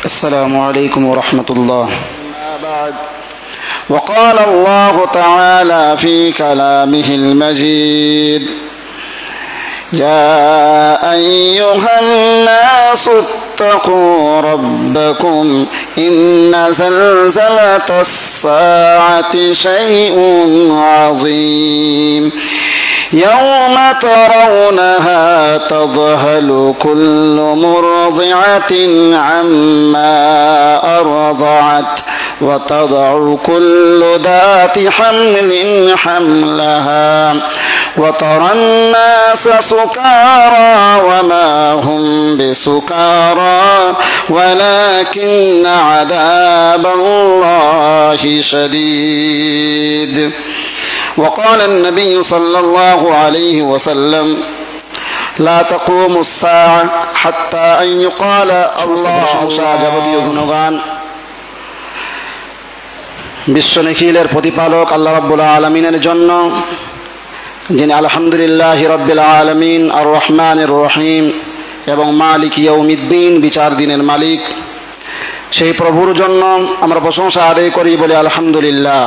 السلام عليكم ورحمة الله. بعد وقال الله تعالى في كلامه المجيد: يا أيها الناس اتقوا ربكم إن زلزلة الساعة شيء عظيم يوم ترونها تذهل كل مرضعة عما أرضعت وتضع كل ذات حمل حملها وترى الناس سكارى وما هم بسكارى ولكن عذاب الله شديد. وقال النبي صلى الله عليه وسلم: لا تقوم الساعة حتى أن يقال الله যাবতীয় গুণগান বিশ্ব নিখিলের প্রতিপালক আল্লাহ রাব্বুল আলামিনের জন্য, যিনি আলহামদুলিল্লাহ রাব্বিল আলামিন আর রহমানির রহিম এবং মালিক ইয়াউমিদ্দিন, বিচার দিনের মালিক, সেই প্রভুর জন্য আমরা প্রশংসা আদায় করি বলি আলহামদুলিল্লাহ।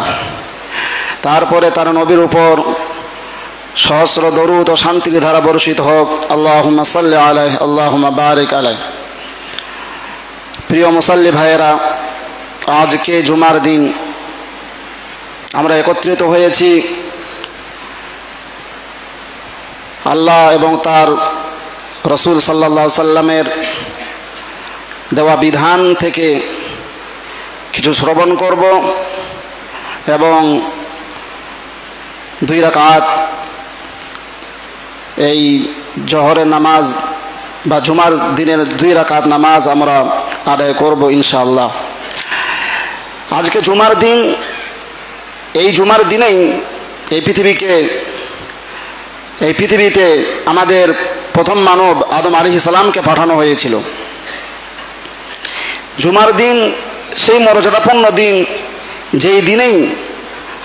তারপরে তার নবীর উপর সহস্র দরুদ ও শান্তির ধারা বর্ষিত হোক। আল্লাহুম্মা সাল্লি আলাইহি আল্লাহুম্মা বারিক আলাইহি। প্রিয় মুসাল্লি ভাইয়েরা, আজকে জুমার দিন আমরা একত্রিত হয়েছি আল্লাহ এবং তার রসুল সাল্লাল্লাহু আলাইহি সাল্লামের দেওয়া বিধান থেকে কিছু শ্রবণ করব এবং 2 রাকাত এই জোহরের নামাজ বা জুমার দিনের 2 রাকাত নামাজ আমরা আদায় করব ইনশাআল্লাহ। আজকে জুমার দিন, এই জুমার দিনেই এই পৃথিবীতে আমাদের প্রথম মানব আদম আলাইহিস সালামকে পাঠানো হয়েছিল। জুমার দিন সেই মর্যাদাপূর্ণ দিন, যেই দিনেই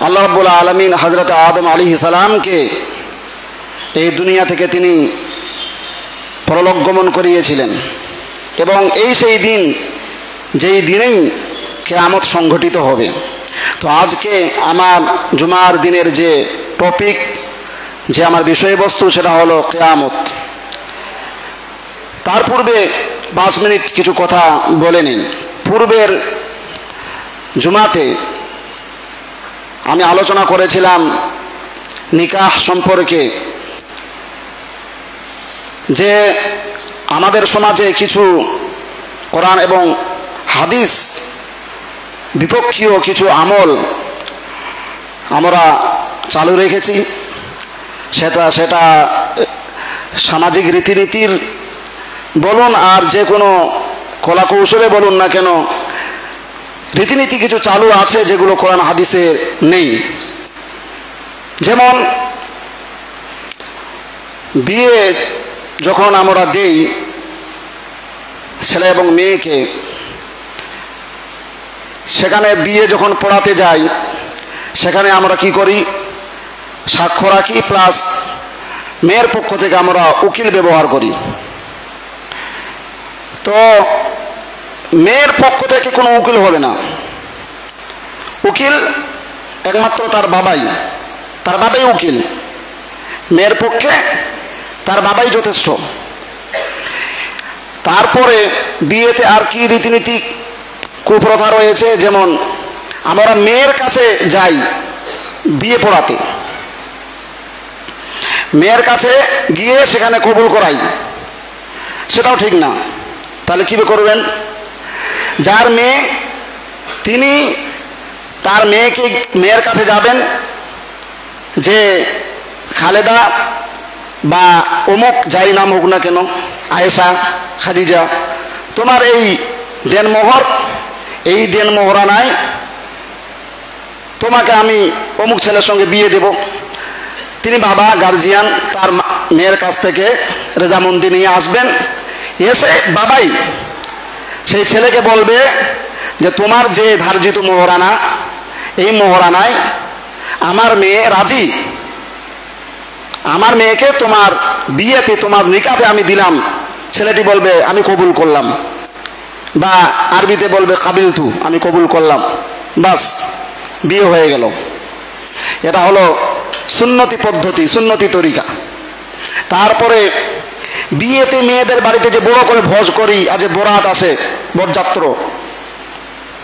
আল্লাহ রাব্বুল আলামিন হযরত আদম আলাইহিস সালামকে এই দুনিয়া থেকে তিনি পরলোক গমন করিয়েছিলেন এবং এই সেই দিন, যেই দিনেই কিয়ামত সংঘটিত হবে। তো আজকে আমার জুমার দিনের যে টপিক, যে আমার বিষয়বস্তু, সেটা হলো কিয়ামত। তার পূর্বে 5 মিনিট কিছু কথা বলে নিন। পূর্বের জুমাতে আমি আলোচনা করেছিলাম নিকাহ সম্পর্কে, যে আমাদের সমাজে কিছু কোরআন এবং হাদিস বিপক্ষীয় কিছু আমল আমরা চালু রেখেছি। সেটা সামাজিক রীতিনীতির বলুন আর যে কোনো কলা কৌশলে বলুন না কেন, রীতিনীতি কিছু চালু আছে যেগুলো কোরআন হাদিসে নেই। যেমন বিয়ে যখন আমরা দেই ছেলে এবং মেয়েকে, সেখানে বিয়ে যখন পড়াতে যাই, সেখানে আমরা কি করি? সাক্ষ্য রাখি, প্লাস মেয়ের পক্ষ থেকে আমরা উকিল ব্যবহার করি। তো মেয়ের পক্ষ থেকে কোনো উকিল হবে না, উকিল একমাত্র তার বাবাই উকিল। মেয়ের পক্ষে তার বাবাই যথেষ্ট। তারপরে বিয়েতে আর কি রীতিনীতি কুপ্রথা রয়েছে, যেমন আমরা মেয়ের কাছে যাই বিয়ে পড়াতে, মেয়ের কাছে গিয়ে সেখানে কবুল করাই, সেটাও ঠিক না। তাহলে কীভাবে করবেন? যার মেয়ে, তিনি তার মেয়ের কাছে যাবেন যে খালেদা বা অমুক যাই নাম হোক না কেন, আয়েশা, খাদিজা, তোমার এই দেনমোহর, এই দেনমোহরানায় তোমাকে আমি অমুক ছেলের সঙ্গে বিয়ে দেব। তিনি বাবা গার্জিয়ান তার মেয়ের কাছ থেকে রেজামন্দি নিয়ে আসবেন। এসে বাবাই সেই ছেলেকে বলবে যে তোমার যে ধার্যিত মোহরানা, এই মোহরানায় আমার মেয়ে রাজি, আমার মেয়েকে তোমার বিয়েতে, তোমার নিকাতে আমি দিলাম। ছেলেটি বলবে আমি কবুল করলাম। বা আরবিতে বলবে কাবিলতু, আমি কবুল করলাম, বাস বিয়ে হয়ে গেল। এটা হলো সুন্নতি পদ্ধতি, সুন্নতি তরিকা। তারপরে বিয়েতে মেয়েদের বাড়িতে যে বড় করে ভোজ করি, আর যে বরাত আসে, বরযাত্র,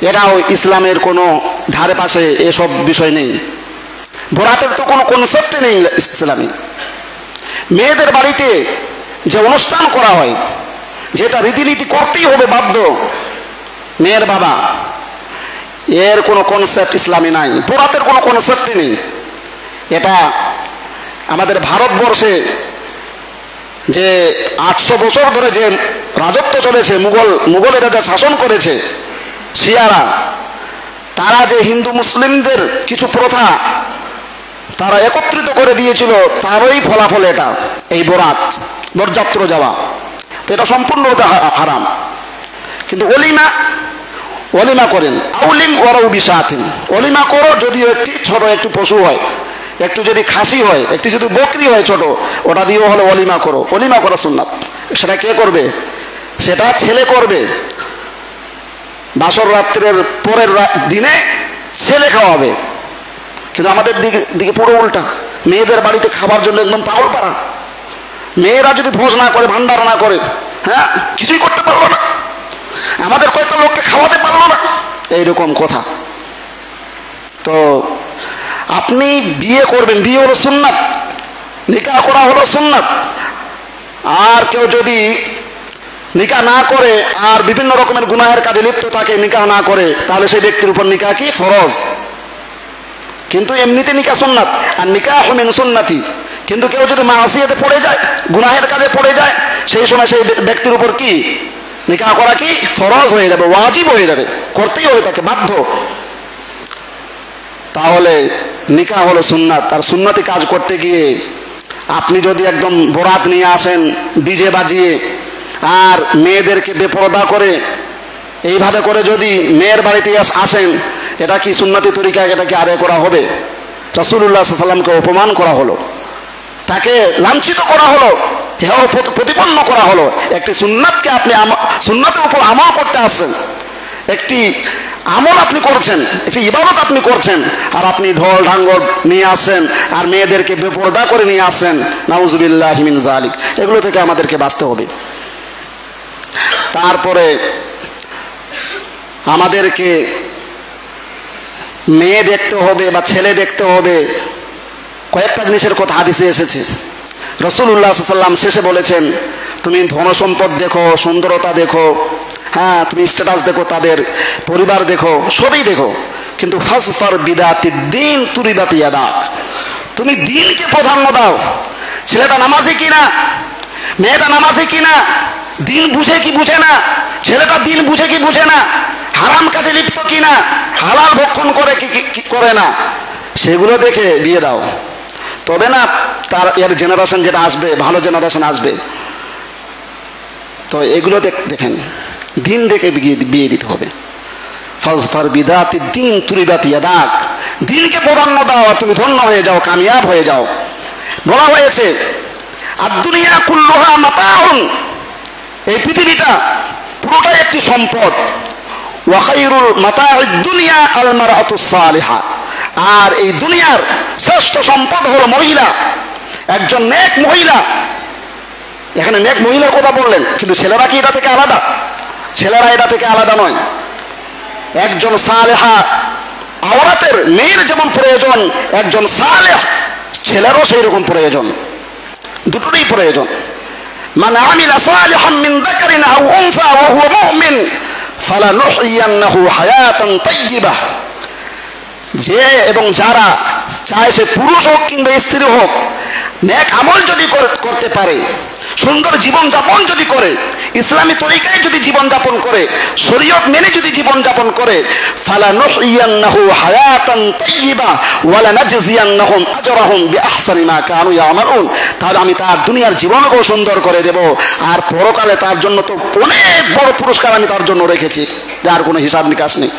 এটাও ইসলামের কোনো ধারে পাশে এসব বিষয় নেই। বরাতের তো কোনো কনসেপ্ট নেই ইসলামী। মেয়েদের বাড়িতে যে অনুষ্ঠান করা হয়, যেটা রীতিনীতি করতেই হবে বাধ্য, মেয়ের বাবা, এর কোনো কনসেপ্ট ইসলামী নাই, বরাতের কোনো কনসেপ্টই নেই। এটা আমাদের ভারতবর্ষে যে 800 বছর ধরে যে রাজত্ব চলেছে, মুঘলেরা যা শাসন করেছে, শিয়ারা, তারা যে হিন্দু মুসলিমদের কিছু প্রথা তারা একত্রিত করে দিয়েছিল, তারই ফলাফল এটা, এই বরাত, বরযাত্র যাওয়া। তো এটা সম্পূর্ণ ওটা হারাম। কিন্তু অলিমা করেন, আউলিম ওরাও বিশাথিন, অলিমা করো, যদিও একটি ছোট একটু পশু হয়, একটু যদি খাসি হয়, একটু যদি বকরি হয় ছোট, ওটা দিয়েও হলো অলিমা করো। অলিমা করা সুন্নাত। সেটা কে করবে? সেটা ছেলে করবে। বাসর রাত্রের পরের দিনে ছেলে খাওয়াবে। কিন্তু আমাদের দিকে পুরো উল্টা, মেয়েদের বাড়িতে খাবার জন্য একদম পাগল পাড়া। মেয়েরা যদি ভোজ না করে, ভান্ডার না করে, হ্যাঁ, কিছুই করতে পারলো না, আমাদের কয়েকটা লোককে খাওয়াতে পারলো না, এইরকম কথা। তো আপনি বিয়ে করবেন, বিয়ে হলো সুন্নাত, নিকাহ করা হলো সুন্নাত। আর কেউ যদি নিকাহ না করে আর বিভিন্ন রকমের গুনাহের কাজে লিপ্ত থাকে, নিকাহ না করে, তাহলে সেই ব্যক্তির উপর নিকাহ কি ফরজ। কিন্তু এমনিতে নিকাহ সুন্নাত, আর নিকাহ মিন সুন্নতি। কিন্তু কেউ যদি মাসিয়াতে পড়ে যায়, গুনাহের কাজে পড়ে যায়, সেই সময় সেই ব্যক্তির উপর কি নিকাহ করা কি ফরজ হয়ে যাবে, ওয়াজিব হয়ে যাবে, করতেই হবে তাকে, বাধ্য। তাহলে নিকাহ হলো সুন্নাত। আর সুন্নতি কাজ করতে গিয়ে আপনি যদি একদম বরাত নিয়ে আসেন ডিজে বাজিয়ে, আর মেয়েদেরকে বেপরদা করে, এইভাবে করে যদি মেয়ের বাড়িতে আসেন, এটা কি সুন্নতি তরিকা? এটা কি আদায় করা হবে? রাসূলুল্লাহ সাল্লাল্লাহু আলাইহি ওয়াসাল্লামকে অপমান করা হলো, তাকে লাঞ্ছিত করা হলো, প্রতিপন্ন করা হলো। একটি সুন্নাতকে আপনি সুন্নাতের উপর আমল করতে আসছেন, একটি আমল আপনি করছেন, একটি ইবাদত আপনি করছেন, আর আপনি ঢোল ঢাঙ্গর নিয়ে আসেন আর মেয়েদেরকে বেপরদা করে নিয়ে আসেন। নাউযুবিল্লাহি মিন যালিক। এগুলো থেকে আমাদেরকে বাঁচতে হবে। তারপরে আমাদেরকে মেয়ে দেখতে হবে বা ছেলে দেখতে হবে, কয়েকটা জিনিসের কথা হাদিসে এসেছে। রাসূলুল্লাহ সাল্লাল্লাহু আলাইহি ওয়াসাল্লাম শেষে বলেছেন, তুমি ধন সম্পদ দেখো, সুন্দরতা দেখো, হ্যাঁ, তুমি স্ট্যাটাস দেখো, তাদের পরিবার দেখো, সবই দেখো, কিন্তু ফাসফার বিদাতিদ দ্বীন তুরিবাত ইয়াদাক, তুমি দ্বীনকে প্রাধান্য দাও। ছেলেটা নামাজি কিনা, মেয়েটা নামাজি কিনা, দ্বীন বুঝে কি বুঝে না, ছেলেটা দ্বীন বুঝে কি বুঝে না, হারাম কাজে লিপ্ত কিনা, হালাল ভক্ষণ করে কি করে না, সেগুলো দেখে বিয়ে দাও। তবে না তার এর জেনারেশন যেটা আসবে, ভালো জেনারেশন আসবে। তো এগুলো দেখেন, দিন দেখে বিয়ে দিতে হবে। ফাজফার বিদাতি দ্বীন তুরিবাত ইয়াদাক, দ্বীনকে প্রাধান্য দাও, তুমি ধন্য হয়ে যাও, কামিয়াব হয়ে যাও। বলা হয়েছে আদ-দুনিয়া কুল্লুহা মাতাউন, এই পৃথিবীটা পুরোটাই একটি সম্পদ। ওয়া খায়রুল মাতাউদ দুনিয়া আল মারআতুস সালিহা, আর এই দুনিয়ার শ্রেষ্ঠ সম্পদ হলো মহিলা, একজন নেক মহিলা। এখানে নেক মহিলার কথা বললেন, কিন্তু ছেলেরা কি এটা থেকে আলাদা? ছেলেরা এটা থেকে আলাদা নয়। একজন সালেহা আওরাতের মেয়ের যেমন প্রয়োজন, একজন সালেহ ছেলেরও সেই রকম প্রয়োজন, দুটোরই প্রয়োজন। মান আমিলা সালিহান মিন যাকারিন আও উনসা ওয়া হুয়া মুমিন ফালানুহইয়ান্নাহু হায়াতান তাইয়্যিবাহ, যে এবং যারা চায় সে পুরুষ হোক কিংবা স্ত্রী হোক, নেক আমল যদি করতে পারে, সুন্দর জীবন যাপন যদি করে, ইসলামী তরিকায় যদি জীবন যাপন করে, শরীয়ত মেনে যদি জীবন যাপন করে, ফালানুহইয়ান্নাহু হায়াতান তাইয়্যিবা ওয়া লানাজজিয়ান্নাহুম আজরাহুম বিআহসানি মা কানু ইয়ামালুন, তাহলে আমি তার দুনিয়ার জীবনকেও সুন্দর করে দেব, আর পরকালে তার জন্য তো অনেক বড় পুরস্কার আমি তার জন্য রেখেছি, যার কোনো হিসাব নিকাশ নেই।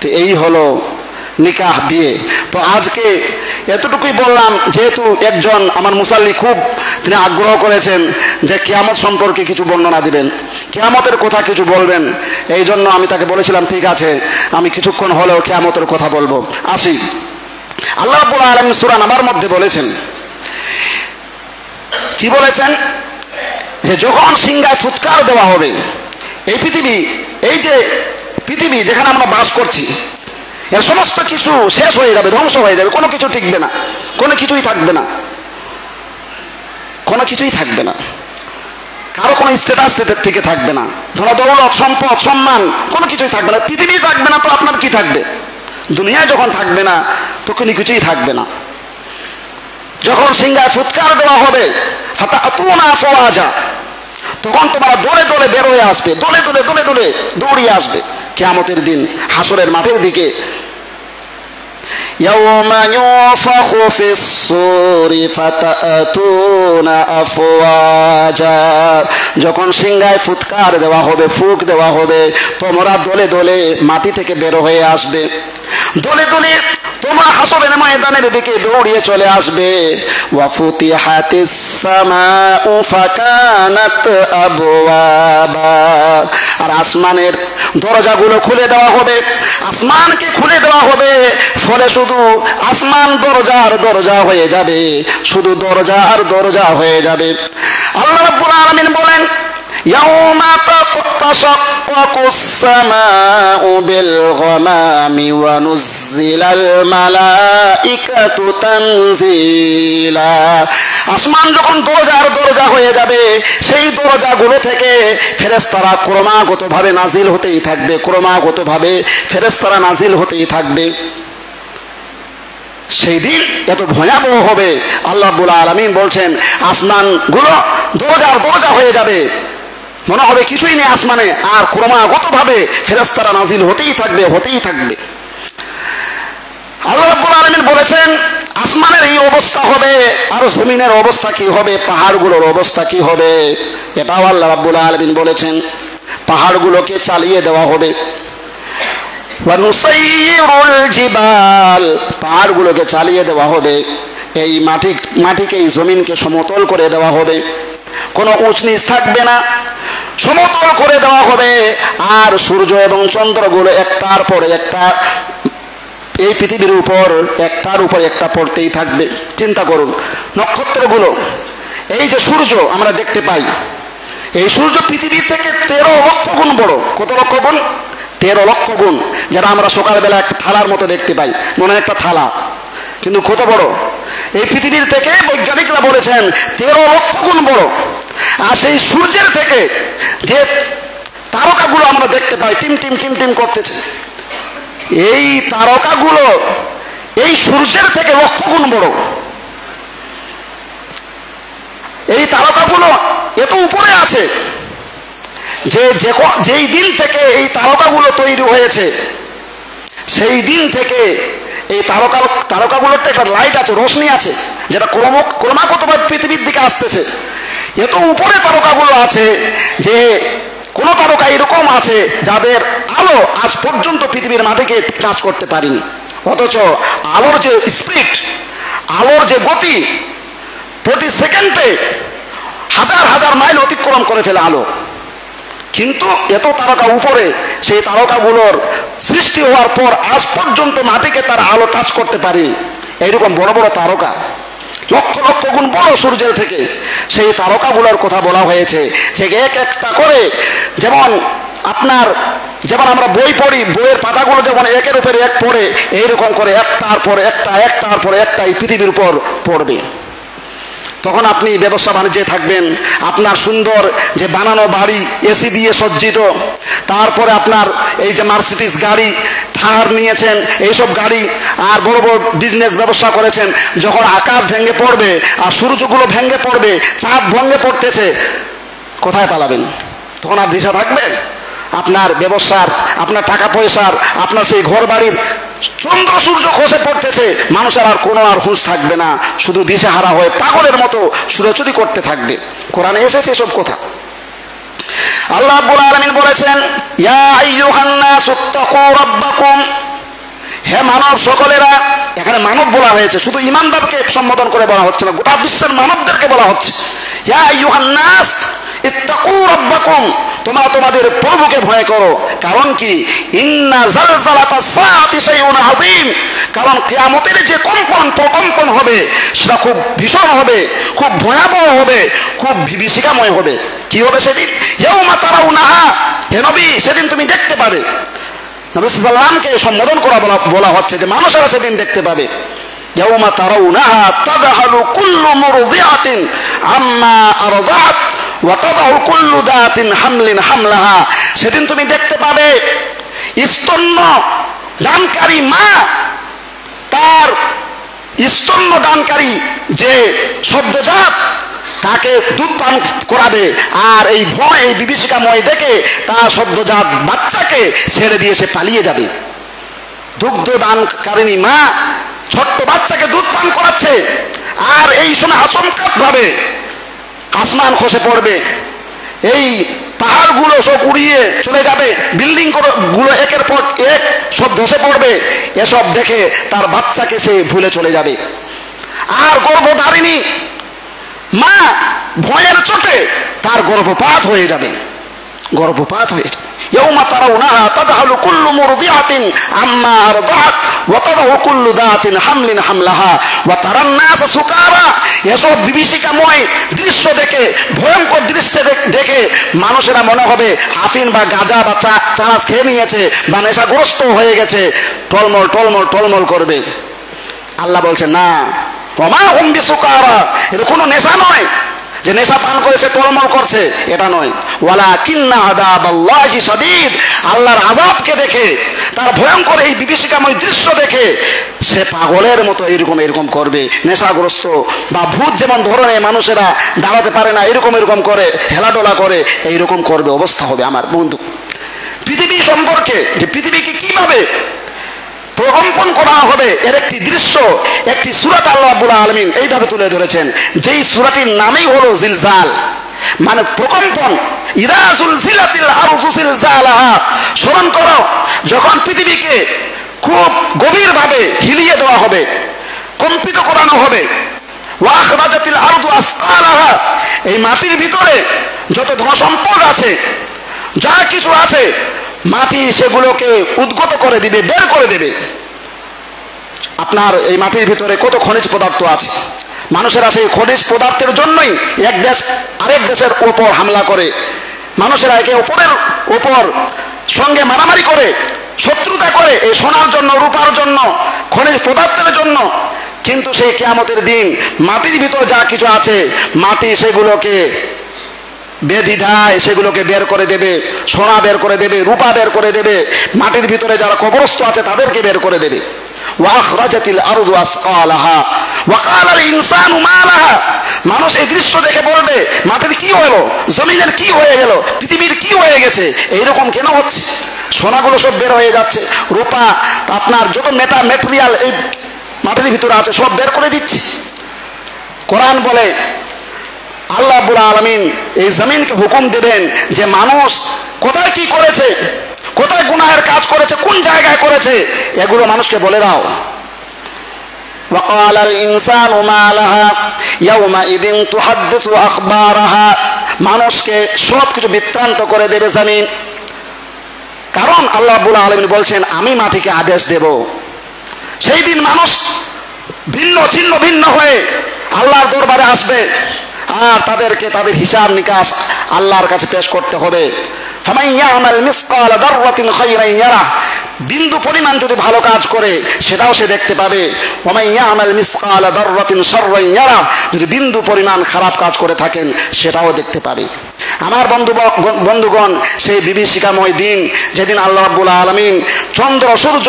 তো এই হলো নিকাহ, বিয়ে। তো আজকে এতটুকুই বললাম, যেহেতু একজন আমার মুসাল্লি খুব তিনি আগ্রহ করেছেন যে কিয়ামত সম্পর্কে কিছু বর্ণনা দিবেন, কিয়ামতের কথা কিছু বলবেন, এই জন্য আমি তাকে বলেছিলাম ঠিক আছে আমি কিছুক্ষণ হলেও কিয়ামতের কথা বলবো। আসি, আল্লাহ রাব্বুল আলামিন সূরা নাবার মধ্যে বলেছেন, কি বলেছেন, যে যখন সিংহায় ফুৎকার দেওয়া হবে, এই পৃথিবী, এই যে পৃথিবী যেখানে আমরা বাস করছি, এর সমস্ত কিছু শেষ হয়ে যাবে, ধ্বংস হয়ে যাবে, কোনো কিছু টিকবে না, কোনো কিছুই থাকবে না, কোনো কিছুই থাকবে না, কারো কোনো স্ট্যাটাস থেকে থাকবে না, ধন দৌলত সম্পদ সম্মান কোনো কিছুই থাকবে না, পৃথিবী থাকবে না, তো আপনার কি থাকবে? দুনিয়ায় যখন থাকবে না তো কোনো কিছুই থাকবে না। যখন সিংহায় ফুৎকার দেওয়া হবে, ফাতাতুনা আফওয়াজা, তখন তোমরা দলে দলে বের হয়ে আসবে, দলে দলে দলে দলে দৌড়িয়ে আসবে কিয়ামতের দিন হাসরের মাঠের দিকে। ইয়াওমা ইউনফাখু ফিস-সূরি ফাতাতুনা আফওয়াজা, যখন সিংহায় ফুৎকার দেওয়া হবে, ফুঁক দেওয়া হবে, তোমরা দলে দলে মাটি থেকে বের হয়ে আসবে, দলে দলে তোমরা হাসরের ময়দানের দিকে দৌড়িয়ে চলে আসবে। ওয়া ফুতিহাতিস সামাউ ফাকানাত আবওয়াবা, আর আসমানের দরজাগুলো খুলে দেওয়া হবে, আসমানকে খুলে দেওয়া হবে, ফলে শুধু আসমান দরজার দরজা হয়ে যাবে, শুধু দরজা আর দরজা হয়ে যাবে। আল্লাহ রাব্বুল আলামিন বলেন, ইয়াউমা তাশাক্কাকুস সামাউ বিল গামামি ওয়া নুজ্জিলাল মালাইকাতু তানজিলা, আসমান যখন দরজার দরজা হয়ে যাবে, সেই দরজাগুলো থেকে ফেরেশতারা ক্রমাগতভাবে নাজিল হতেই থাকবে, ক্রমাগতভাবে ফেরেশতারা নাজিল হতেই থাকবে। সেই দিন এত ভয়াবহ হবে, আল্লাহ রাব্বুল আলামিন বলছেন আসমানগুলো দরজার দরজা হয়ে যাবে, মনে হবে কিছুই নেই আসমানে, আর ক্রমাগতভাবে ফেরেশতারা নাজিল হতেই থাকবে, হতেই থাকবে। আল্লাহ রাব্বুল আলামিন বলেছেন আসমানের এই অবস্থা হবে, আর জমিনের অবস্থা কি হবে, পাহাড়গুলোর অবস্থা কি হবে, এটাও আল্লাহ রাব্বুল আলামিন বলেছেন। পাহাড়গুলোকে চালিয়ে দেওয়া হবে, ওয়া নুসাইয়িরুল জিবাল, পাহাড়গুলোকে চালিয়ে দেওয়া হবে, এই মাটিকে এই জমিনকে সমতল করে দেওয়া হবে, কোনো উঁচ নিচ থাকবে না, সমতল করে দেওয়া হবে। আর সূর্য এবং চন্দ্রগুলো একটার পর একটা এই পৃথিবীর উপর একটার উপর একটা পড়তেই থাকবে। চিন্তা করুন, নক্ষত্রগুলো, এই যে সূর্য আমরা দেখতে পাই, এই সূর্য পৃথিবী থেকে 13 লক্ষ গুণ বড়। কত লক্ষ গুণ? 13 লক্ষ গুণ। যারা আমরা সকালবেলা একটা থালার মতো দেখতে পাই, মনে হয় একটা থালা, কিন্তু কত বড়? এই পৃথিবীর থেকে বৈজ্ঞানিকরা বলেছেন 13 লক্ষ গুণ বড়। আর সেই সূর্যের থেকে যে তারকাগুলো আমরা দেখতে পাই টিম টিম টিম টিম করতেছে, এই তারকাগুলো এই সূর্যের থেকে লক্ষ গুণ বড়। এই তারকাগুলো এত উপরে আছে যে যেই দিন থেকে এই তারকাগুলো তৈরি হয়েছে, সেই দিন থেকে এই তারকাগুলোর একটা লাইট আছে, রোশনি আছে, যেটা ক্রমাগতভাবে পৃথিবীর দিকে আসতেছে। এত উপরে তারকাগুলো আছে যে কোন তারকা এরকম আছে যাদের আলো আজ পর্যন্ত পৃথিবীর মাটিকে টাচ করতে পারেনি। অথচ আলোর যে স্পিড, আলোর যে গতি, প্রতি সেকেন্ডে হাজার হাজার মাইল অতিক্রম করে ফেলে আলো। কিন্তু এত তারকা উপরে, সেই তারকাগুলোর সৃষ্টি হওয়ার পর আজ পর্যন্ত মাটিকে তার আলো টাচ করতে পারে। এইরকম বড় বড় তারকা, লক্ষ লক্ষ গুণ বড় সূর্যের থেকে, সেই তারকাগুলোর কথা বলা হয়েছে যে এক একটা করে, যেমন আমরা বই পড়ি, বইয়ের পাতাগুলো যেমন একের উপরে এক পড়ে, এইরকম করে একটার পর একটা, একটার পর একটা এই পৃথিবীর উপর পড়বে। তখন আপনি ব্যবসা বাণিজ্যে থাকবেন, আপনার সুন্দর যে বানানো বাড়ি এসি দিয়ে সজ্জিত, তারপরে আপনার এই যে মার্সিডিজ গাড়ি, থার নিয়েছেন, এইসব গাড়ি, আর বড় বড় বিজনেস ব্যবসা করেছেন, যখন আকাশ ভেঙে পড়বে আর সূর্যগুলো ভেঙে পড়বে, চাঁদ ভেঙে পড়তেছে, কোথায় পালাবেন? তখন আর দিশা থাকবে? আপনার ব্যবসার, আপনার টাকা পয়সার, আপনার সেই ঘর বাড়ির চন্দ্র সূর্য খসে পড়তেছে, মানুষের আর কোনো আর হুঁশ থাকবে না, শুধু দিশেহারা হয়ে পাগলের মতো ছুটোছুটি করতে থাকবে। কোরআনে এসেছে এসব কথা। আল্লাহ রাব্বুল আলামিন বলেছেন, ইয়া আইয়ুহান নাসু তাকু রাব্বাকুম, হে মানব সকলেরা এখানে মানব বলা হয়েছে, শুধু ইমানদারকে সম্বোধন করে বলা হচ্ছে না, গোটা বিশ্বের মানবদেরকে বলা হচ্ছে। ইয়া আইয়ুহান নাস ইত্তাকু রাব্বাকুম, তোমরা তোমাদের প্রভুকে ভয় করো। কারণ কি? ইন্না জালজালাতাস সাআতি শাইউন আযীম, কারণ কিয়ামতের যে প্রকম্পন হবে সেটা খুব ভীষণ হবে, খুব ভয়াবহ হবে, খুব বিভীষিকাময় হবে। কি হবে সেদিন? ইয়াউমা তারাউনাহা, হে নবী সেদিন তুমি দেখতে পাবে। নবী সাল্লাল্লাহু আলাইহি ওয়াসাল্লামকে সম্বোধন করা বলা হচ্ছে যে মানুষেরা সেদিন দেখতে পাবে। ইয়াউমা তারাউনাহা তাদহালু কুল্লু মুরদিআতিন আম্মা আরদাআত ওয়া তাদাউ কুল্লু দাতিন হামলিন হামলাহা, সেদিন তুমি দেখতে পাবে স্তন্য দানকারী মা তার স্তন্য দানকারী যে সদ্যজাত তাকে দুধ পান করাবে, আর এই ভয় এই বিভীষিকাময় দেখে তার সদ্যজাত বাচ্চাকে ছেড়ে দিয়ে সে পালিয়ে যাবে। দুগ্ধ দানকারিণী মা ছোট্ট বাচ্চাকে দুধ পান করাচ্ছে, আর এই সময় আচমকাত ভাবে আসমান খসে পড়বে, এই পাহাড়গুলো সব উড়িয়ে চলে যাবে, বিল্ডিং গুলো একের পর এক সব ধসে পড়বে। এসব দেখে তার বাচ্চাকে সে ভুলে চলে যাবে। আর গর্ভধারিণী মা ভয়ের চোটে তার গর্ভপাত হয়ে যাবে, গর্ভপাত হয়ে যাবে। ইয়াউমা তারাউনাহা তাদহালু কুল্লু মুরদিআতিন আম্মা আরদাআত ওয়া তাদাউ কুল্লু দাতিন হামলিন হামলাহা ওয়া তারান নাস সুকারা, এসব বিভীষিকাময় দৃশ্য দেখে, ভয়ঙ্কর দৃশ্য দেখে মানুষেরা মনে হবে আফিন বা গাঁজা বা চানাচ খেয়ে নিয়েছে বা নেশাগ্রস্ত হয়ে গেছে, টলমল টলমল টলমল করবে। আল্লাহ বলছে না, ওমা হুম বিসুকারা, এটা কোনো নেশা নয় যে নেশা পান করে সে টলমল করছে, এটা নয়। ওয়ালাকিন্না আযাবাল্লাহি শাদীদ, আল্লাহর আযাবকে দেখে, তার ভয়ঙ্কর এই বিভীষিকাময় দৃশ্য দেখে সে পাগলের মতো এরকম করবে, নেশাগ্রস্ত বা ভূত যেমন ধরনের মানুষেরা দাঁড়াতে পারে না এরকম করে হেলাডোলা করে এইরকম করবে, অবস্থা হবে। আমার বন্ধু, পৃথিবী সম্পর্কে যে পৃথিবীকে কিভাবে প্রকম্পন করা হবে এর একটি দৃশ্য, একটি সূরাত আল্লাহ রাব্বুল আলামিন এইভাবে তুলে ধরেছেন, যেই সূরাটির নামই হলো জিলজাল, মানে প্রকম্পন। ইযা যুলজিলাতিল আরযু জিলজালাহা, স্মরণ করো যখন পৃথিবীকে খুব গভীরভাবে হিলিয়ে দেওয়া হবে, কম্পিত করানো হবে। ওয়া আখরাজাতিল আরযু আসকালাহা, এই মাটির ভিতরে যত ধনসম্পদ আছে, যা কিছু আছে, মাটি সেগুলোকে উদ্গত করে দিবে, বের করে দেবে। আপনার এই মাটির ভিতরে কত খনিজ পদার্থ আছে, মানুষেরা সেই খনিজ পদার্থের জন্যই এক দেশ আরেক দেশের উপর হামলা করে, মানুষেরা একে অপরের উপর সঙ্গে মারামারি করে, শত্রুতা করে, এই সোনার জন্য, রূপার জন্য, খনিজ পদার্থের জন্য। কিন্তু সেই কিয়ামতের দিন মাটির ভিতর যা কিছু আছে, মাটি সেগুলোকে বেদ্বিধায় সেগুলোকে বের করে দেবে, সোনা বের করে দেবে, রূপা বের করে দেবে, মাটির ভিতরে যারা কবরস্থ আছে তাদেরকে বের করে দেবে। ওয়া আখরাজাতিল আরযু আসকালাহা ওয়া ক্বালাল ইনসানু মা লাহা, মানুষ এই দৃশ্য দেখে বলবে মাটির কি হলো, জমিনের কি হয়ে গেল, পৃথিবীর কি হয়ে গেছে, এইরকম কেন হচ্ছে? সোনাগুলো সব বের হয়ে যাচ্ছে, রূপা আপনার যত মেটেরিয়াল এই মাটির ভিতরে আছে সব বের করে দিচ্ছে। কোরআন বলে আল্লাহ রাব্বুল আলামিন এই জমিনকে হুকুম দেবেন যে মানুষ কোথায় কি করেছে, কোথায় গুনাহের কাজ করেছে, কোন জায়গায় করেছে, এগুলো মানুষকে বলে দাও। وقال الإنسان ما لها يومئذ تحدث أخبارها, মানুষকে সব কিছু বৃত্তান্ত করে দেবে জমিন। কারণ আল্লাহ রাব্বুল আলামিন বলছেন আমি মাটিকে আদেশ দেব। সেই দিন মানুষ ভিন্ন ছিন্ন ভিন্ন হয়ে আল্লাহর দরবারে আসবে, আর তাদেরকে তাদের হিসাব নিকাশ আল্লাহর কাছে পেশ করতে হবে। ফামান ইয়ামাল মিসকালা দাররাতিন খায়রান ইয়ারা, বিন্দু পরিমাণ যদি ভালো কাজ করে সেটাও সে দেখতে পাবে। ওয়ামান ইয়ামাল মিসকালা দাররাতিন শাররান ইয়ারা, যদি বিন্দু পরিমাণ খারাপ কাজ করে থাকেন সেটাও দেখতে পাবে। আমার বন্ধুগণ, সেই বিভীষিকাময় দিন যেদিন আল্লাহ রাব্বুল আলামিন চন্দ্র সূর্য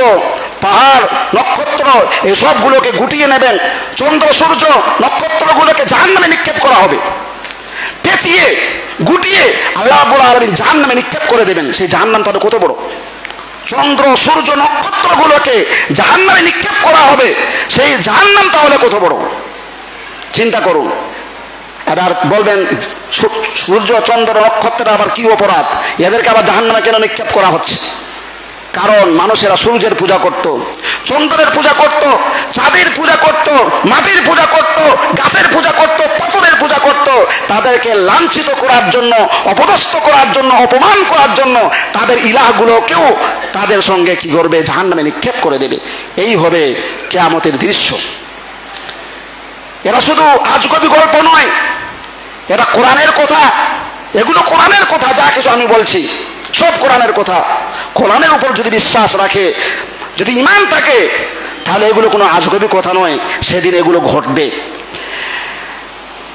পাহাড় নক্ষত্র এই সবগুলোকে গুটিয়ে নেবেন, চন্দ্র সূর্য নক্ষত্রগুলোকে জাহান্নামে নিক্ষেপ করা হবে, পেঁচিয়ে গুটিয়ে আল্লাহ রাব্বুল আলামিন জাহান্নামে নিক্ষেপ করে দেবেন। সেই জাহান্নাম তাহলে কত বড়, চন্দ্র সূর্য নক্ষত্রগুলোকে জাহান্নামে নিক্ষেপ করা হবে, সেই জাহান্নাম তাহলে কত বড় চিন্তা করুন। এবার বলবেন সূর্য চন্দ্র নক্ষত্রের আবার কি অপরাধ, এদেরকে আবার জাহান্নামে কেন নিক্ষেপ করা হচ্ছে? কারণ মানুষেরা সূর্যের পূজা করত, চন্দ্রের পূজা করত, চাঁদের পূজা করত, মাটির পূজা করত, গাছের পূজা করত, পাথরের পূজা করত। তাদেরকে লাঞ্ছিত করার জন্য, অপদস্থ করার জন্য, অপমান করার জন্য তাদের ইলাহগুলোকেও তাদের সঙ্গে কি করবে, জাহান্নামে নিক্ষেপ করে দেবে। এই হবে কিয়ামতের দৃশ্য। এরা শুধু আজগবি গল্প নয়, এটা কোরআনের কথা। এগুলো কোরআনের কথা, যা কিছু আমি বলছি সব কোরআনের কথা। কোরআনের উপর যদি বিশ্বাস রাখে, যদি ঈমান থাকে, তাহলে এগুলো কোনো আজগবি কথা নয়, সেদিন এগুলো ঘটবে।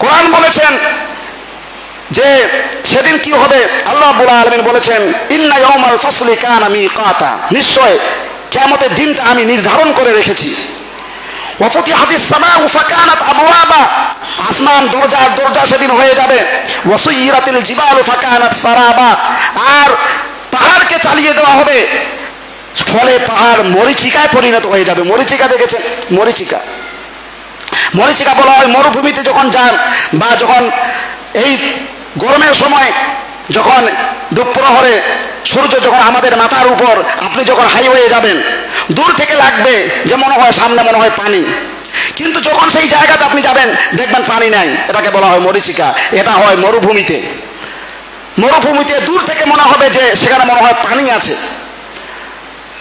কোরআন বলেছেন যে সেদিন কি হবে, আল্লাহ রাব্বুল আলামিন বলেছেন ইন্না ইয়াউমাল ফাসলি কানা মিকাতা, নিশ্চয় কিয়ামতের দিনটা আমি নির্ধারণ করে রেখেছি। ওয়া ফুতিহাতিস সামাউ ফাকানাত আবওয়াবা, আসমান দরজার দরজা সেদিন হয়ে যাবে। ওয়া সুয়িরাতিল জিবালু ফাকানাত সারাবা, আর পাহাড়কে চালিয়ে দেওয়া হবে, ফলে পাহাড় মরীচিকায় পরিণত হয়ে যাবে। মরীচিকা দেখেছেন? মরীচিকা, মরীচিকা বলা হয় মরুভূমিতে যখন যান, বা যখন এই গরমের সময় যখন দুপুরহরে সূর্য যখন আমাদের মাথার উপর, আপনি যখন হাইওয়ে যাবেন, দূর থেকে লাগবে যে মনে হয় সামনে মনে হয় পানি, কিন্তু যখন সেই জায়গাতে আপনি যাবেন দেখবেন পানি নাই। এটাকে বলা হয় মরীচিকা। এটা হয় মরুভূমিতে। মরুভূমিতে দূর থেকে মনে হবে যে সেখানে মনে হয় পানি আছে,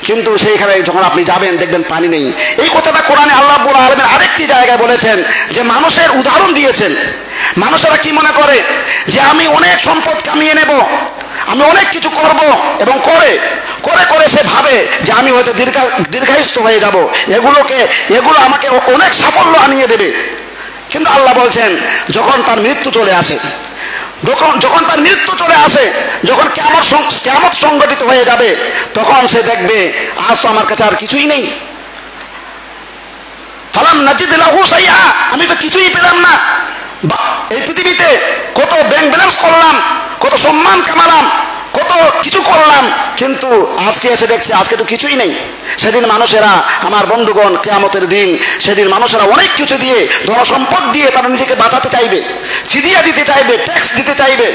কিন্তু সেইখানে যখন আপনি যাবেন দেখবেন পানি নেই। এই কথাটা কোরআনে আল্লাহ রাব্বুল আলামিন আরেকটি জায়গায় বলেছেন, যে মানুষের উদাহরণ দিয়েছেন। মানুষেরা কি মনে করে যে আমি অনেক সম্পদ কামিয়ে নেব, আমি অনেক কিছু করব, এবং করে করে করে সে ভাবে যে আমি হয়তো দীর্ঘায়ুষ্ঠ হয়ে যাব, এগুলো আমাকে অনেক সাফল্য আনিয়ে দেবে। কিন্তু আল্লাহ বলছেন যখন তার মৃত্যু চলে আসে, যখন তার মৃত্যু চলে আসে, যখন কিয়ামত সংগঠিত হয়ে যাবে, তখন সে দেখবে আজ তো আমার কাছে আর কিছুই নেই। ফালাম নাজিদ লাহু শাইআ, আমি তো কিছুই পেলাম না। এই পৃথিবীতে কত ব্যাংক ব্যালেন্স করলাম, কত সম্মান কামালাম, কত কিছু করলাম, কিন্তু আজকে এসে দেখছি আজকে তো কিছুই নেই। সেদিন মানুষেরা, আমার বন্ধুগণ, কিয়ামতের দিন সেদিন মানুষেরা অনেক কিছু দিয়ে, ধনসম্পদ দিয়ে তারা নিজেকে বাঁচাতে চাইবে, ফিদিয়া দিতে চাইবে, ট্যাক্স দিতে চাইবে,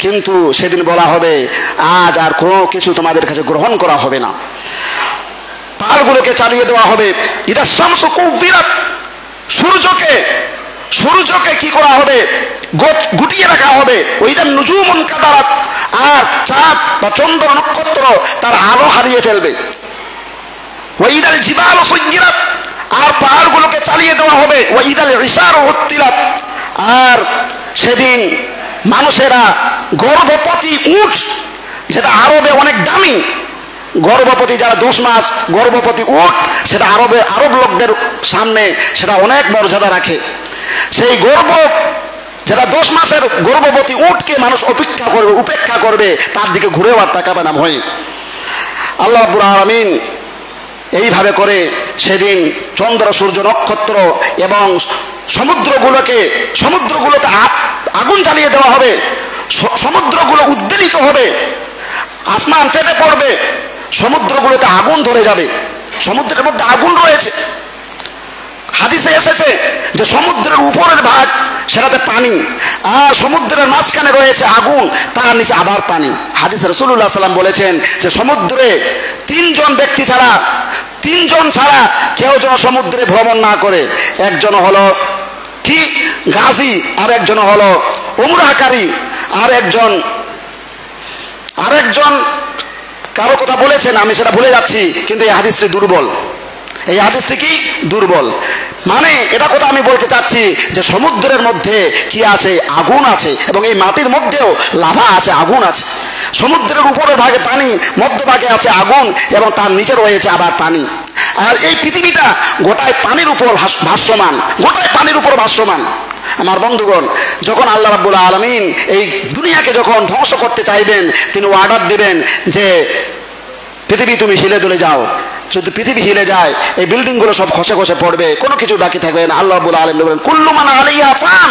কিন্তু সেদিন বলা হবে আজ আর কোনো কিছু তোমাদের কাছে গ্রহণ করা হবে না। পাহাড়গুলোকে চালিয়ে দেওয়া হবে। ইদা শামসু কুবিরাত, সূর্যকে কি করা হবে, গুটিয়ে রাখা হবে। ওইদান নুজুমুন কাদারাত, আর চাঁদ বা চন্দ্র নক্ষত্র তার আলো হারিয়ে ফেলবে। ওয়াইদাল জিবালু সুয়্যিরাত, আর পাহাড়গুলোকে চালিয়ে দেওয়া হবে। ওয়াইদাল ইশারু উত্তিলাত, আর সেদিন মানুষেরা গর্ভবতী উট, যেটা আরবে অনেক দামি, গর্ভবতী যারা 10 মাস গর্ভবতী উট, সেটা আরব লোকদের সামনে সেটা অনেক মর্যাদা রাখে। সেই যারা 10 মাসের গর্ভবতী উটকে মানুষ উপেক্ষা করবে, তার দিকে ঘুরেও আর তাকাবে না ভয়ে। আল্লাহ রাব্বুল আলামিন এইভাবে করে সেদিন চন্দ্র, সূর্য, নক্ষত্র এবং সমুদ্রগুলোতে আগুন জ্বালিয়ে দেওয়া হবে। সমুদ্রগুলো উদ্বেলিত হবে, আসমান ফেটে পড়বে, সমুদ্রগুলোতে আগুন ধরে যাবে। সমুদ্রের মধ্যে আগুন রয়েছে। হাদিসে এসেছে যে সমুদ্রের উপরের ভাগ সেটাতে পানি, আর সমুদ্রের মাঝখানে রয়েছে আগুন, তার নিচে আবার পানি। হাদিসে রাসূলুল্লাহ সাল্লাল্লাহু আলাইহি ওয়াসাল্লাম বলেছেন যে সমুদ্রে 3 জন ব্যক্তি ছাড়া কেউ যেন সমুদ্রে ভ্রমণ না করে। একজন হলো কি গাজী, আর একজন হলো উমরাহকারী, আর একজন কারো কথা বলেছেন, আমি সেটা ভুলে যাচ্ছি, কিন্তু এই হাদিসটি দুর্বল। এই হাদিসটি কি দুর্বল, মানে এটা কথা আমি বলতে চাচ্ছি যে সমুদ্রের মধ্যে কি আছে, আগুন আছে, এবং এই মাটির মধ্যেও লাভা আছে, আগুন আছে। সমুদ্রের উপরের ভাগে পানি, মধ্যভাগে আছে আগুন, এবং তার নিচে রয়েছে আবার পানি। আর এই পৃথিবীটা গোটায় পানির উপর ভাসমান। আমার বন্ধুগণ, যখন আল্লাহ রাব্বুল আলামিন এই দুনিয়াকে যখন ধ্বংস করতে চাইবেন, তিনি অর্ডার দিবেন যে পৃথিবী তুমি হিলে দুলে যাও। যদি পৃথিবী হিলে যায়, এই বিল্ডিং গুলো সব খসে খসে পড়বে, কোনো কিছু বাকি থাকবে না। আল্লাহ রাব্বুল আলামিন বলেন কুল্লু মান আলাইহা ফান,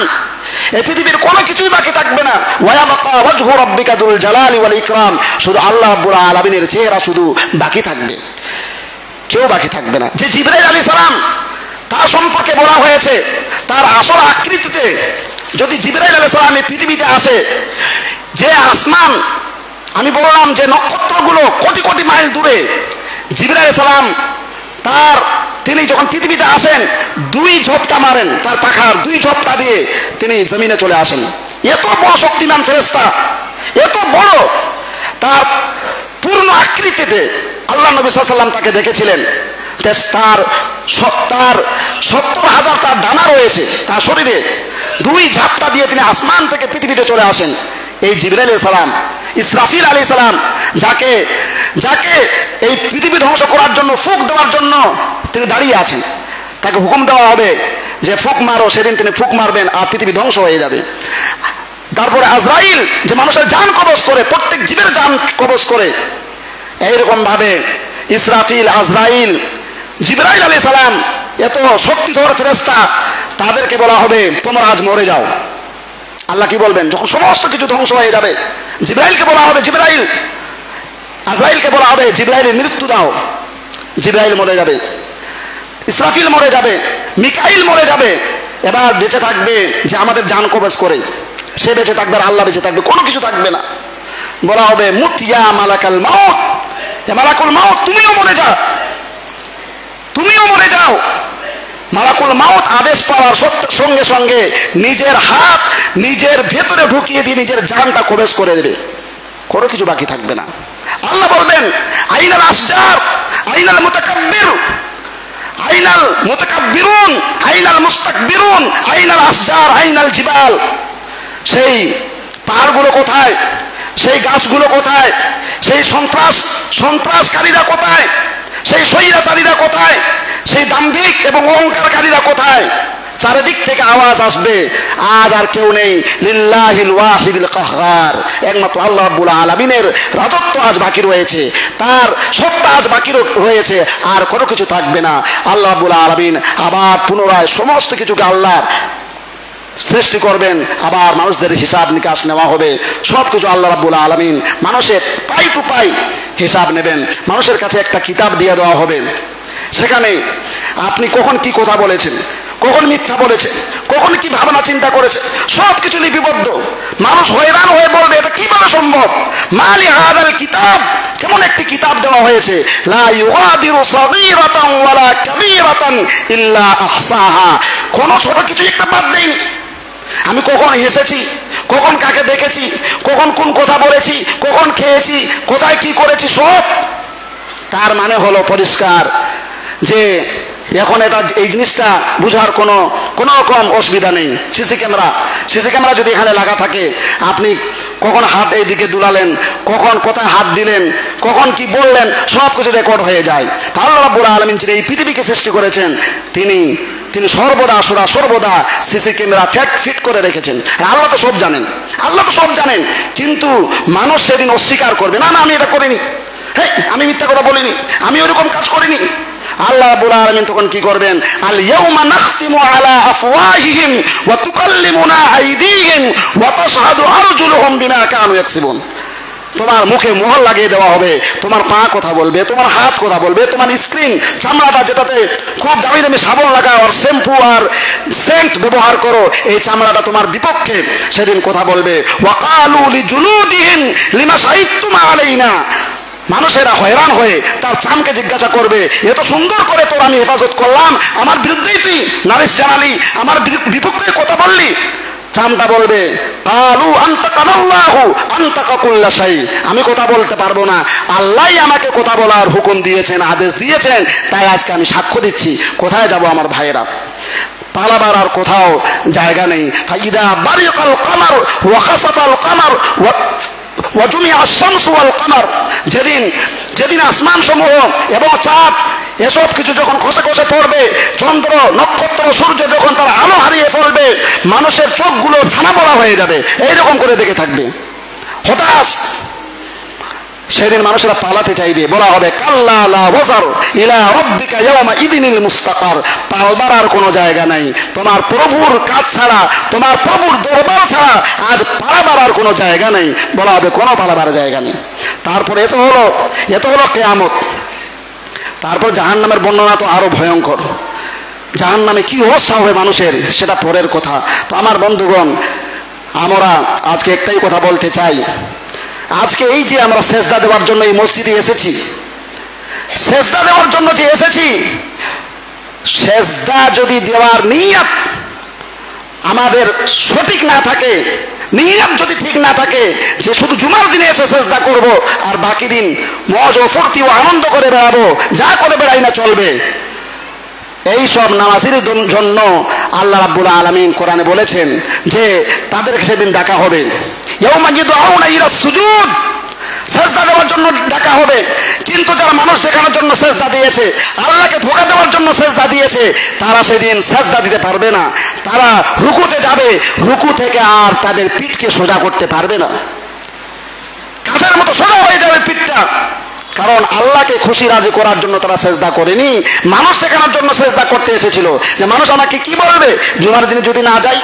এই পৃথিবীর কোনো কিছুই বাকি থাকবে না। ওয়া ইয়াবকা ওয়াজহু রাব্বিকা যুল জালালি ওয়াল ইকরাম, শুধু আল্লাহ রাব্বুল আলামিনের চেহারা শুধু বাকি থাকবে, কেউ বাকি থাকবে না। যে জিবরাইল আলাইহিস সালাম, তার সম্পর্কে বলা হয়েছে তার আসল আকৃতিতে যদি জিবরাইল আলাইহিস সালাম এই পৃথিবীতে আসে, যে আসমান, আমি বললাম যে নক্ষত্রগুলো কোটি কোটি মাইল দূরে জিবরাইল আলাইহিস সালাম তিনি যখন পৃথিবীতে আসেন 2 ঝপটা মারেন, তার পাখার 2 ঝপটা দিয়ে তিনি জমিনে চলে আসেন। এত বড় শক্তিমান ফেরেশতা, এত বড়, তার পূর্ণ আকৃতিতে আল্লাহ নবী সাল্লাল্লাহু আলাইহি ওয়াসাল্লাম তাকে দেখেছিলেন। তার 70,000 তার ডানা রয়েছে তার শরীরে। 2 ঝাপটা দিয়ে তিনি আসমান থেকে পৃথিবীতে চলে আসেন। এই জিবরাইল আলাইহিস সালাম, ইসরাফিল আলাইহিস সালাম, যাকে এই পৃথিবী ধ্বংস করার জন্য, ফুঁক দেওয়ার জন্য তিনি দাঁড়িয়ে আছেন। তাকে হুকুম দেওয়া হবে যে ফুঁক মারো, সেদিন তিনি ফুঁক মারবেন আর পৃথিবী ধ্বংস হয়ে যাবে। তারপরে আজরাইল, যে মানুষের জান কবজ করে, প্রত্যেক জীবের জান কবজ করে, এইরকম ভাবে ইসরাফিল, আজরাইল, জিবরাইল আলাইহিস সালাম, এত শক্তিধর ফেরেশতা, তাদেরকে বলা হবে তোমরা আজ মরে যাও। আল্লাহ কি বলবেন যখন সমস্ত কিছু ধ্বংস হয়ে যাবে? জিবরাইলকে বলা হবে, জিবরাইল, আজরাইলকে বলা হবে জিবরাইলের মৃত্যু দাও। জিবরাইল মরে যাবে, ইসরাফিল মরে যাবে, মিকাইল মরে যাবে। এবার বেঁচে থাকবে যে আমাদের জান কবজ করে, সে বেঁচে থাকবে আর আল্লাহ বেঁচে থাকবে, কোনো কিছু থাকবে না। বলা হবে মুত ইয়া মালাকাল মাউত, হে মালাকুল মাউত তুমিও মরে যাও, তুমিও মরে যাও। মালাকুল মাউত আদেশ পাওয়ার সঙ্গে সঙ্গে নিজের হাত নিজের ভেতরে ঢুকিয়ে দিয়ে নিজের জানটা কবজ করে দেবে, কোনো কিছু বাকি থাকবে না। আল্লাহ বলবেন আইনাল আসজার, আইনাল মুতাকাব্বির, আইনাল মুতাকাব্বিরুন, আইনাল মুস্তাকবিরুন, আইনাল আসজার, আইনাল জিবাল। সেই পাহাড়গুলো কোথায়? সেই গাছগুলো কোথায়? সেই সন্ত্রাসকারীরা কোথায়? সেই স্বৈরাচারীরা কোথায়? সেই দাম্ভিক এবং অহংকারকারীরা কোথায়? চারিদিক থেকে আওয়াজ আসবে, আজ আর কেউ নেই। লিল্লাহিল ওয়াহিদিল কাহ্হার, একমাত্র আল্লাহ রাব্বুল আলামিনের রাজত্ব আজ বাকি রয়েছে, তার সত্তা আজ বাকি রয়েছে, আর কোনো কিছু থাকবে না। আল্লাহ রাব্বুল আলামিন আবার পুনরায় সমস্ত কিছুকে আল্লাহ সৃষ্টি করবেন, আবার মানুষদের হিসাব নিকাশ নেওয়া হবে। সব কিছু আল্লাহ রাব্বুল আলামিন মানুষের পাই টু পাই হিসাব নেবেন। মানুষের কাছে একটা কিতাব দিয়ে দেওয়া হবে, সেখানে আপনি কখন কি কথা বলেছেন, কখন মিথ্যা বলেছেন, কখন কি ভাবনা চিন্তা করেছে, সব কিছু লিপিবদ্ধ। মানুষ হয়রান হয়ে বলবে এটা কিভাবে সম্ভব? মালি হাদাল কিতাব, কেমন একটি কিতাব দেওয়া হয়েছে, লা ইউগাদিরু সাগীরাতান ওয়ালা কাবীরাতান ইল্লা আহসাহা, কোন ছোট কিছু একটা বাদ দেয়নি। আমি কখন হেসেছি, কখন কাকে দেখেছি, কখন কোন কথা বলেছি, কখন খেয়েছি, কোথায় কি করেছি, সব। তার মানে হলো পরিষ্কার যে এখন এটা, এই জিনিসটা বুঝার কোনো রকম অসুবিধা নেই। সিসি ক্যামেরা যদি এখানে লাগা থাকে, আপনি কখন হাত এইদিকে দুলালেন, কখন কোথায় হাত দিলেন, কখন কি বললেন, সব কিছু রেকর্ড হয়ে যায়। তা আল্লাহ রাব্বুল আলামিন যিনি এই পৃথিবীকে সৃষ্টি করেছেন, তিনি সর্বদা সিসি ক্যামেরা ফিট করে রেখেছেন। আর আল্লাহ তো সব জানেন, কিন্তু মানুষ সেদিন অস্বীকার করবে, না আমি এটা করিনি, হ্যাঁ আমি মিথ্যা কথা বলিনি, আমি ওরকম কাজ করিনি। আল্লাহ রাব্বুল আলামিন তখন কি করবেন? আল ইয়াউমা নাখতিমু আলা আফওয়াহিহিম ওয়া তুকাল্লিমুনা আইদিহিম ওয়া তাশহাদু আরজুলুহুম বিমা কানু ইয়াকসিবুন। তোমার মুখে মোহর লাগিয়ে দেওয়া হবে, তোমার পা কথা বলবে, তোমার হাত কথা বলবে, তোমার স্ক্রিন চামড়াটা যেটাতে খুব দামি দামি সাবান লাগাও আর শ্যাম্পু আর সেন্ট ব্যবহার করো, এই চামড়াটা তোমার বিপক্ষে সেদিন কথা বলবে। ওয়া ক্বালু লিজুলুদিহিম লিমা শাহিদতুম আলাইনা, মানুষেরা হয়রান হয়ে তার চামকে জিজ্ঞাসা করবে, এত সুন্দর করে তোর আমি হেফাজত করলাম, আমার বিরুদ্ধেই তুই নালিশ জানালি, আমার বিপক্ষে কথা বললি। চামটা বলবে কালু আনতাকানাল্লাহু আনতাকা কুল্লা শাই, আমি কথা বলতে পারবো না, আল্লাহই আমাকে কথা বলার হুকুম দিয়েছেন, আদেশ দিয়েছেন, তাই আজকে আমি সাক্ষ্য দিচ্ছি। কোথায় যাব আমার ভাইয়েরা? পালাবার আর কোথাও জায়গা নেই। ফাইদা বারিকাল কামার ওয়া খাসাফাল কামার ওয়া জুমিআ আশ-শামসু ওয়াল কামার, যেদিন আসমান সমূহ এবং চাঁদ এসব কিছু যখন খসে পড়বে, চন্দ্র নক্ষত্র সূর্য যখন তার আলো হারিয়ে ফেলবে, মানুষের চোখগুলো ছানা পড়া হয়ে যাবে, এইরকম করে দেখে থাকবে হতাশ। সেদিন মানুষেরা পালাতে চাইবে, বলা হবে কাল্লা লা ওয়াজার ইলা রাব্বিকা ইয়াওমা ইযিনিল মুস্তাকার, পালবার আর কোনো জায়গা নাই। তোমার প্রভুর কাজ ছাড়া, তোমার প্রভুর দরবার ছাড়া আজ পালাবার আর কোনো জায়গা নেই। বলা হবে কোনো পালাবার জায়গা নেই। তারপরে এত হলো কিয়ামত। তারপর জাহান্নামের বর্ণনা তো আরো ভয়ঙ্কর। জাহান্নামে কি অবস্থা হবে মানুষের, সেটা পরের কথা। তো আমার বন্ধুগণ, আমরা আজকে একটাই কথা বলতে চাই, আজকে এই যে আমরা সেজদা দেওয়ার জন্য এই মসজিদে এসেছি, সেজদা দেওয়ার জন্য যে এসেছি, সেজদা যদি দেওয়ার নিয়ত আমাদের সঠিক না থাকে, নিয়ত যদি ঠিক না থাকে যে শুধু জুমার দিনে এসে সেজদা করব আর বাকি দিন মজ ও ফুর্তি ও আনন্দ করে বেড়াবো, যা করে বেড়াই না চলবে, এই সব নামাজের জন্য আল্লাহ রাব্বুল আলামিন কোরআনে বলেছেন যে তাদেরকে সেদিন ডাকা হবে, ইয়াউমা ইয়াদউনা ইলা সুজুদ, সেজদা দেওয়ার জন্য ডাকা হবে। কিন্তু যারা মানুষ দেখানোর জন্য সেজদা দিয়েছে, আল্লাহকে ধোঁকা দেওয়ার জন্য সেজদা দিয়েছে, তারা সেদিন সেজদা দিতে পারবে না। তারা রুকুতে যাবে, রুকু থেকে আর তাদের পিঠকে সোজা করতে পারবে না, কাঠের মতো সোজা হয়ে যাবে পিঠটা। কারণ আল্লাহকে খুশি রাজি করার জন্য তারা সেজদা করেনি, মানুষ দেখানোর জন্য সেজদা করতে এসেছিল, যে মানুষ আমাকে কি বলবে জুমার দিনে যদি না যাই।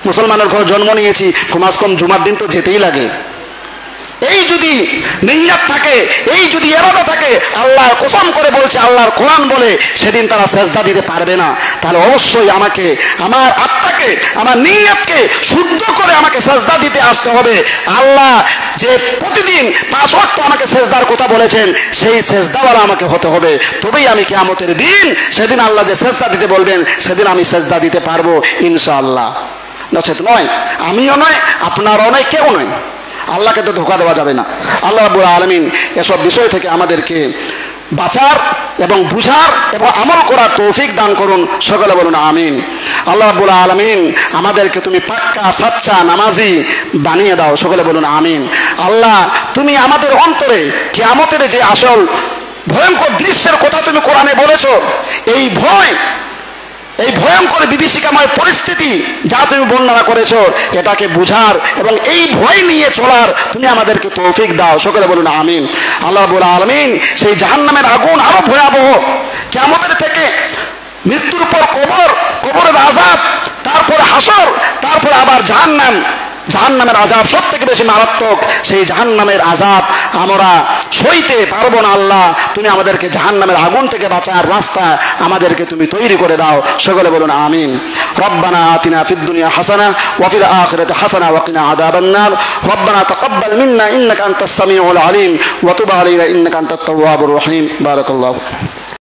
মুসলমানের ঘরে জন্ম নিয়েছি, কমাস কম জুমার দিন তো যেতেই লাগে। এই যদি নিয়ত থাকে, এই যদি ইরাদা থাকে, আল্লাহর কসম করে বলছে, আল্লাহর কোরআন বলে সেদিন তারা সেজদা দিতে পারবে না। তাহলে অবশ্যই আমাকে, আমার আত্মাকে, আমার নিয়তকে শুদ্ধ করে আমাকে সেজদা দিতে আসতে হবে। আল্লাহ যে প্রতিদিন 5 ওয়াক্ত আমাকে সেজদার কথা বলেছেন, সেই সেজদাওয়ালা আমাকে হতে হবে, তবেই আমি কিয়ামতের দিন সেদিন আল্লাহ যে সেজদা দিতে বলবেন সেদিন আমি সেজদা দিতে পারবো ইনশাআল্লাহ। নচেত নয়, আমিও নয়, আপনারাও নয়, কেউ নয়। আল্লাহকে তো ধোঁকা দেওয়া যাবে না। আল্লাহ রাব্বুল আলামিন এসব বিষয় থেকে আমাদেরকে বাঁচার এবং বুঝার এবং আমল করার তৌফিক দান করুন, সকলে বলুন আমিন। আল্লাহ রাব্বুল আলামিন আমাদেরকে তুমি পাক্কা সাচ্চা নামাজি বানিয়ে দাও, সকলে বলুন আমিন। আল্লাহ তুমি আমাদের অন্তরে কিয়ামতের যে আসল ভয়ঙ্কর দৃশ্যের কথা তুমি কোরআনে বলেছো, এই ভয়ঙ্কর বিভীষিকাময় পরিস্থিতি যা তুমি বর্ণনা করেছো, এটাকে বুঝার এবং এই ভয় নিয়ে চলার তুমি আমাদেরকে তৌফিক দাও, সকলে বলুন আমিন। আল্লাহ রাব্বুল আলামিন সেই জাহান্নামের আগুন আরো ভয়াবহ, কিয়ামতের থেকে মৃত্যুর পর কবরের আযাব, তারপরে হাসর, তারপরে আবার জাহান্নামের আযাব সব থেকে বেশি মারাত্মক। সেই জাহান্নামের আযাব আমরা সইতে পারবো না। আল্লাহ তুমি আমাদেরকে জাহান্নামের আগুন থেকে বাঁচার রাস্তা আমাদেরকে তুমি তৈরি করে দাও, সকলে বলুন আমিন। রব্বানা আতিনা ফিদ দুনিয়া হাসানা ওয়া ফিল আখিরাতি হাসানা ওয়া কিনা আযাবান নার। রব্বানা তাকাব্বাল মিন্না ইন্নাকা আনতাস সামিউল আলিম ওয়া তুব আলাইনা ইন্নাকা আনতাত তাওয়াবুর রহিম। বারাকাল্লাহু।